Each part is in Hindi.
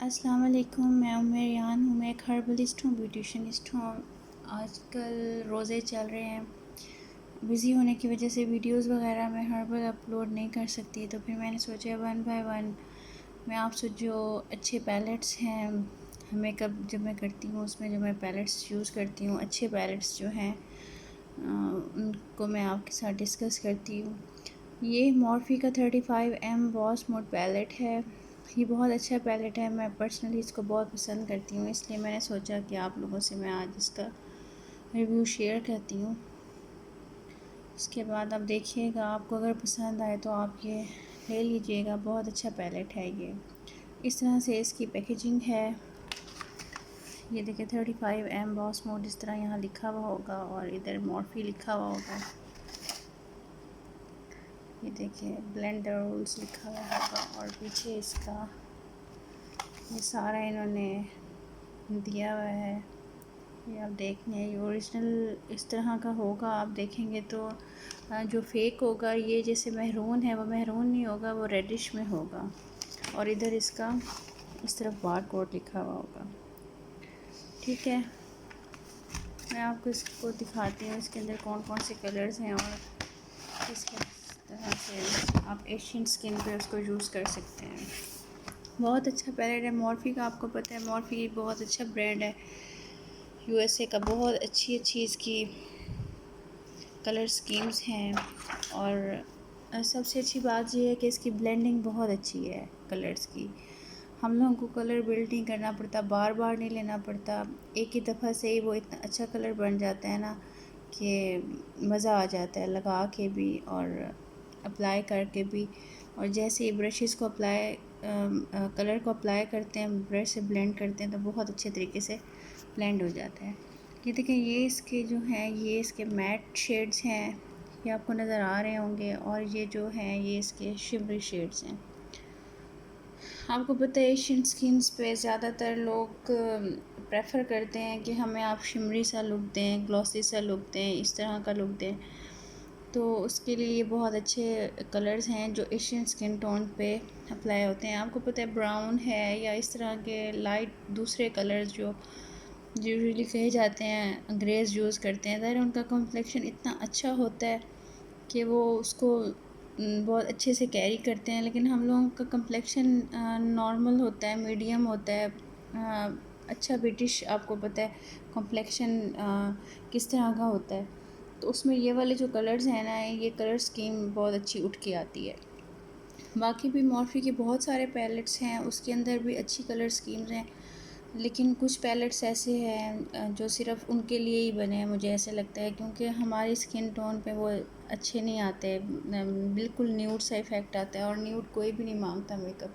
अस्सलाम वालेकुम। मैं उम्र यान हूँ। मैं एक हर्बलिस्ट हूँ, ब्यूटिशनिस्ट हूँ। आजकल रोज़े चल रहे हैं, बिज़ी होने की वजह से वीडियोस वगैरह मैं हर्बल अपलोड नहीं कर सकती, तो फिर मैंने सोचा वन बाय वन मैं आपसे जो अच्छे पैलेट्स हैं मेकअप जब मैं करती हूँ उसमें जो मैं पैलेट्स यूज़ करती हूँ, अच्छे पैलेट्स जो हैं उनको मैं आपके साथ डिस्कस करती हूँ। ये मॉर्फी का 35 बॉस मोड पैलेट है। ये बहुत अच्छा पैलेट है, मैं पर्सनली इसको बहुत पसंद करती हूँ, इसलिए मैंने सोचा कि आप लोगों से मैं आज इसका रिव्यू शेयर करती हूँ। इसके बाद आप देखिएगा, आपको अगर पसंद आए तो आप ये ले लीजिएगा। बहुत अच्छा पैलेट है ये। इस तरह से इसकी पैकेजिंग है। ये देखिए 35 बॉस मोड इस तरह यहाँ लिखा हुआ होगा और इधर मॉर्फी लिखा हुआ होगा। ये देखिए ब्लेंडर रूल्स लिखा हुआ होगा और पीछे इसका ये सारा इन्होंने दिया हुआ है। ये आप देखें, ये ओरिजिनल इस तरह का होगा। आप देखेंगे तो जो फेक होगा ये जैसे महरून है, वो महरून नहीं होगा, वो रेडिश में होगा। और इधर इसका इस तरफ बार कोड लिखा हुआ होगा। ठीक है, मैं आपको इसको दिखाती हूँ इसके अंदर कौन कौन से कलर्स हैं और किस तरह से आप एशियन स्किन पे उसको यूज़ कर सकते हैं। बहुत अच्छा पैलेट है मॉर्फी का। आपको पता है मॉर्फी बहुत अच्छा ब्रांड है, यूएसए का। बहुत अच्छी अच्छी इसकी कलर स्कीम्स हैं और सबसे अच्छी बात यह है कि इसकी ब्लेंडिंग बहुत अच्छी है कलर्स की। हम लोगों को कलर बिल्ड नहीं करना पड़ता, बार बार नहीं लेना पड़ता, एक ही दफ़ा से ही वो इतना अच्छा कलर बन जाता है ना कि मज़ा आ जाता है लगा के भी और अप्लाई करके भी। और जैसे ही ब्रशेस को अप्लाई कलर को अप्लाई करते हैं, ब्रश से ब्लेंड करते हैं तो बहुत अच्छे तरीके से ब्लेंड हो जाता है। ये देखें, ये इसके जो हैं ये इसके मैट शेड्स हैं, ये आपको नज़र आ रहे होंगे। और ये जो हैं ये इसके शिमरी शेड्स हैं। आपको पता है एशियन स्किन्स पे ज़्यादातर लोग प्रेफर करते हैं कि हमें आप शिमरी सा लुक दें, ग्लॉसी सा लुक दें, इस तरह का लुक दें। तो उसके लिए ये बहुत अच्छे कलर्स हैं जो एशियन स्किन टोन पे अप्लाई होते हैं। आपको पता है ब्राउन है या इस तरह के लाइट दूसरे कलर्स जो यूजुअली कहे जाते हैं ग्रेज यूज़ करते हैं, ज़ाहिर उनका कॉम्प्लेक्शन इतना अच्छा होता है कि वो उसको बहुत अच्छे से कैरी करते हैं। लेकिन हम लोगों का कम्प्लेक्शन नॉर्मल होता है, मीडियम होता है। अच्छा ब्रिटिश आपको पता है कम्प्लेक्शन किस तरह का होता है, तो उसमें ये वाले जो कलर्स हैं ना, ये कलर स्कीम बहुत अच्छी उठ के आती है। बाकी भी मॉर्फी के बहुत सारे पैलेट्स हैं, उसके अंदर भी अच्छी कलर स्कीम्स हैं, लेकिन कुछ पैलेट्स ऐसे हैं जो सिर्फ़ उनके लिए ही बने हैं, मुझे ऐसे लगता है, क्योंकि हमारी स्किन टोन पे वो अच्छे नहीं आते। बिल्कुल न्यूड सा इफ़ेक्ट आता है और न्यूड कोई भी नहीं मांगता मेकअप।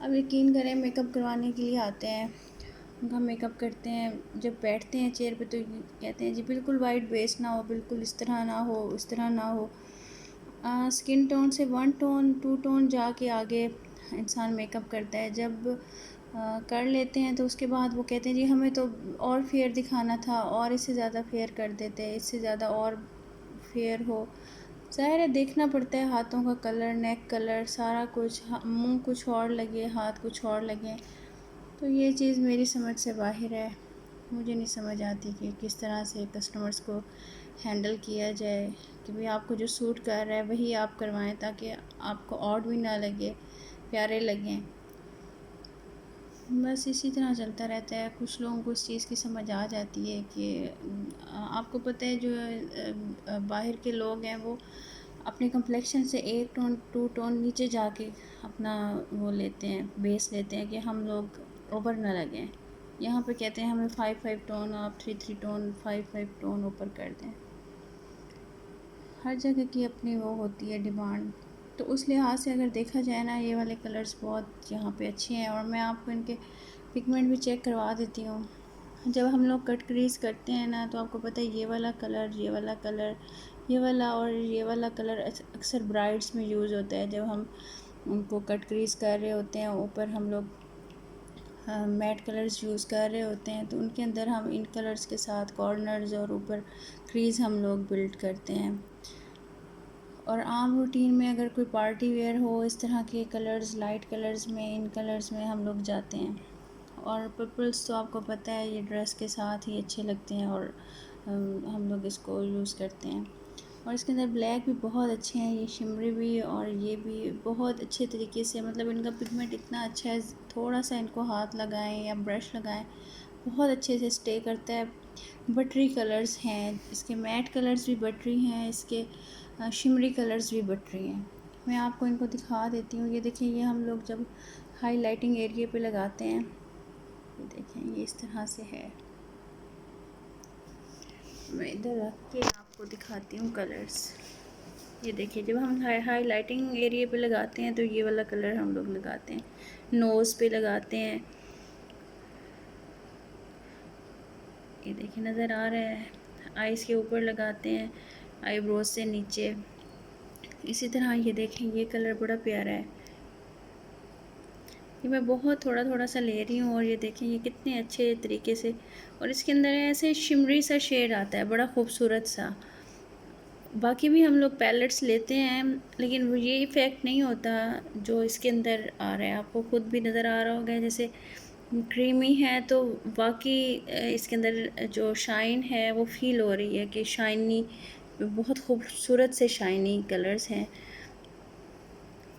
अब यकीन करें, मेकअप करवाने के लिए आते हैं, उनका मेकअप करते हैं, जब बैठते हैं चेयर पे तो कहते हैं जी बिल्कुल वाइट बेस ना हो, बिल्कुल इस तरह ना हो, इस तरह ना हो। स्किन टोन से 1 टोन 2 टोन जाके आगे इंसान मेकअप करता है। जब कर लेते हैं तो उसके बाद वो कहते हैं जी हमें तो और फेयर दिखाना था, और इससे ज़्यादा फेयर कर देते, इससे ज़्यादा और फेयर हो। ज़ाहिर है देखना पड़ता है हाथों का कलर, नेक कलर, सारा कुछ। मुंह कुछ और लगे, हाथ कुछ और लगे, तो ये चीज़ मेरी समझ से बाहर है। मुझे नहीं समझ आती कि किस तरह से कस्टमर्स को हैंडल किया जाए कि भाई आपको जो सूट कर रहा है वही आप करवाएं, ताकि आपको ऑड भी ना लगे, प्यारे लगें। बस इसी तरह चलता रहता है। कुछ लोगों को इस चीज़ की समझ आ जाती है कि आपको पता है जो बाहर के लोग हैं वो अपने कम्प्लेक्शन से 1 टोन 2 टोन नीचे जाके अपना वो लेते हैं, बेस लेते हैं कि हम लोग ओवर ना लगें। यहाँ पे कहते हैं हमें 5 टोन, आप 3 टोन 5 टोन ऊपर कर दें। हर जगह की अपनी वो होती है डिमांड। तो उस लिहाज से अगर देखा जाए ना, ये वाले कलर्स बहुत यहाँ पे अच्छे हैं। और मैं आपको इनके पिगमेंट भी चेक करवा देती हूँ। जब हम लोग कट क्रीज करते हैं ना, तो आपको पता है ये वाला कलर, ये वाला कलर, ये वाला और ये वाला कलर अक्सर ब्राइड्स में यूज़ होता है। जब हम उनको कट क्रीज कर रहे होते हैं, ऊपर हम लोग मैट कलर्स यूज़ कर रहे होते हैं, तो उनके अंदर हम इन कलर्स के साथ कॉर्नर्स और ऊपर क्रीज हम लोग बिल्ड करते हैं। और आम रूटीन में अगर कोई पार्टी वेयर हो, इस तरह के कलर्स, लाइट कलर्स में, इन कलर्स में हम लोग जाते हैं। और पर्पल्स तो आपको पता है ये ड्रेस के साथ ही अच्छे लगते हैं और हम लोग इसको यूज़ करते हैं। और इसके अंदर ब्लैक भी बहुत अच्छे हैं, ये शिमरी भी और ये भी बहुत अच्छे तरीके से, मतलब इनका पिगमेंट इतना अच्छा है, थोड़ा सा इनको हाथ लगाएं या ब्रश लगाएं बहुत अच्छे से स्टे करता है। बटरी कलर्स हैं इसके, मैट कलर्स भी बटरी हैं इसके, शिमरी कलर्स भी बटरी हैं। मैं आपको इनको दिखा देती हूँ। ये देखिए, ये हम लोग जब हाईलाइटिंग एरिया पे लगाते हैं, ये देखें ये इस तरह से है। मैं इधर रख के आपको दिखाती हूँ कलर्स। ये देखिए, जब हम हाईलाइटिंग एरिया पे लगाते हैं तो ये वाला कलर हम लोग लगाते हैं, नोज़ पे लगाते हैं। ये देखिए नज़र आ रहा है, आइज़ के ऊपर लगाते हैं, आईब्रोज से नीचे। इसी तरह ये देखें, ये कलर बड़ा प्यारा है। ये मैं बहुत थोड़ा थोड़ा सा ले रही हूँ और ये देखें ये कितने अच्छे तरीके से, और इसके अंदर ऐसे शिमरी सा शेड आता है बड़ा खूबसूरत सा। बाकी भी हम लोग पैलेट्स लेते हैं लेकिन ये इफ़ेक्ट नहीं होता जो इसके अंदर आ रहा है। आपको खुद भी नज़र आ रहा होगा, जैसे क्रीमी है तो बाकी इसके अंदर जो शाइन है वो फील हो रही है कि शाइनी, बहुत खूबसूरत से शाइनी कलर्स हैं।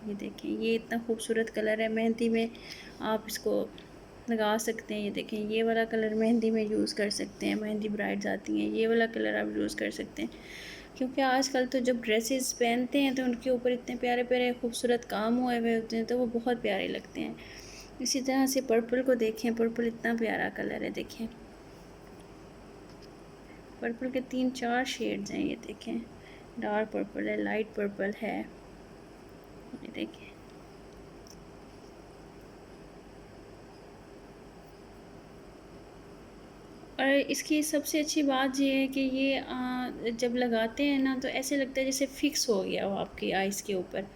ये देखें ये इतना खूबसूरत कलर है, मेहंदी में आप इसको लगा सकते हैं। ये देखें ये वाला कलर मेहंदी में यूज़ कर सकते हैं, मेहंदी ब्राइड्स आती हैं, ये वाला कलर आप यूज़ कर सकते हैं। क्योंकि आजकल तो जब ड्रेसेस पहनते हैं तो उनके ऊपर इतने प्यारे प्यारे खूबसूरत काम हुए हुए होते हैं तो वो बहुत प्यारे लगते हैं। इसी तरह से पर्पल को देखें, पर्पल इतना प्यारा कलर है। देखें पर्पल के 3-4 शेड्स हैं। ये देखें डार्क पर्पल है, लाइट पर्पल है, ये देखें। और इसकी सबसे अच्छी बात ये है कि ये जब लगाते हैं ना तो ऐसे लगता है जैसे फ़िक्स हो गया हो आपकी आइज़ के ऊपर।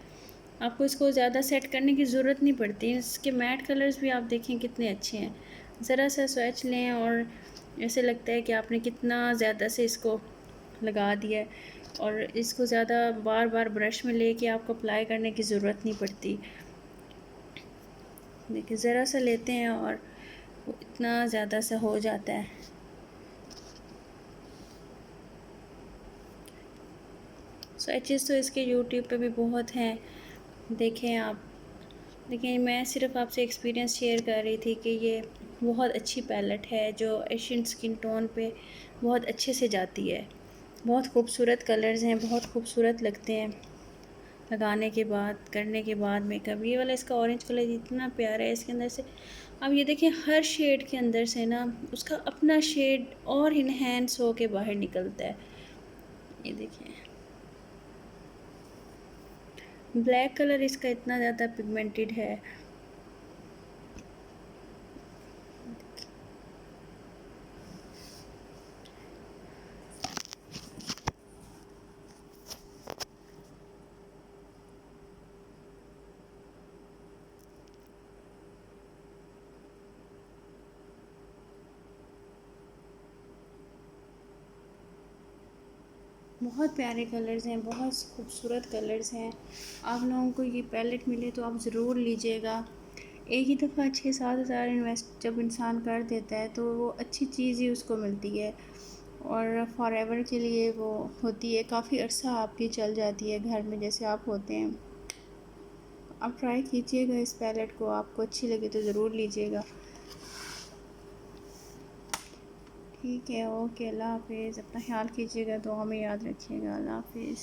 आपको इसको ज़्यादा सेट करने की ज़रूरत नहीं पड़ती। इसके मैट कलर्स भी आप देखें कितने अच्छे हैं। ज़रा सा स्वेच लें और ऐसे लगता है कि आपने कितना ज़्यादा से इसको लगा दिया है, और इसको ज़्यादा बार बार ब्रश में लेके आपको अप्लाई करने की ज़रूरत नहीं पड़ती। देखिए ज़रा सा लेते हैं और वो इतना ज़्यादा सा हो जाता है। स्वेचेस तो इसके यूट्यूब पे भी बहुत हैं, देखें आप। लेकिन मैं सिर्फ आपसे एक्सपीरियंस शेयर कर रही थी कि ये बहुत अच्छी पैलेट है जो एशियन स्किन टोन पे बहुत अच्छे से जाती है। बहुत खूबसूरत कलर्स हैं, बहुत खूबसूरत लगते हैं लगाने के बाद, करने के बाद मेकअप। ये वाला इसका ऑरेंज कलर इतना प्यारा है, इसके अंदर से अब ये देखें हर शेड के अंदर से ना उसका अपना शेड और इन्हेंस हो के बाहर निकलता है। ये देखें ब्लैक कलर इसका इतना ज़्यादा पिगमेंटेड है। बहुत प्यारे कलर्स हैं, बहुत खूबसूरत कलर्स हैं। आप लोगों को ये पैलेट मिले तो आप ज़रूर लीजिएगा। एक ही दफ़ा 6-7 हज़ार इन्वेस्ट जब इंसान कर देता है तो वो अच्छी चीज़ ही उसको मिलती है और फॉर एवर के लिए वो होती है, काफ़ी अर्सा आपकी चल जाती है घर में जैसे आप होते हैं। आप ट्राई कीजिएगा इस पैलेट को, आपको अच्छी लगे तो ज़रूर लीजिएगा। ठीक है, ओके, अल्लाह हाफिज़। अपना ख्याल कीजिएगा, दुआ में याद रखिएगा। अल्लाह हाफिज़।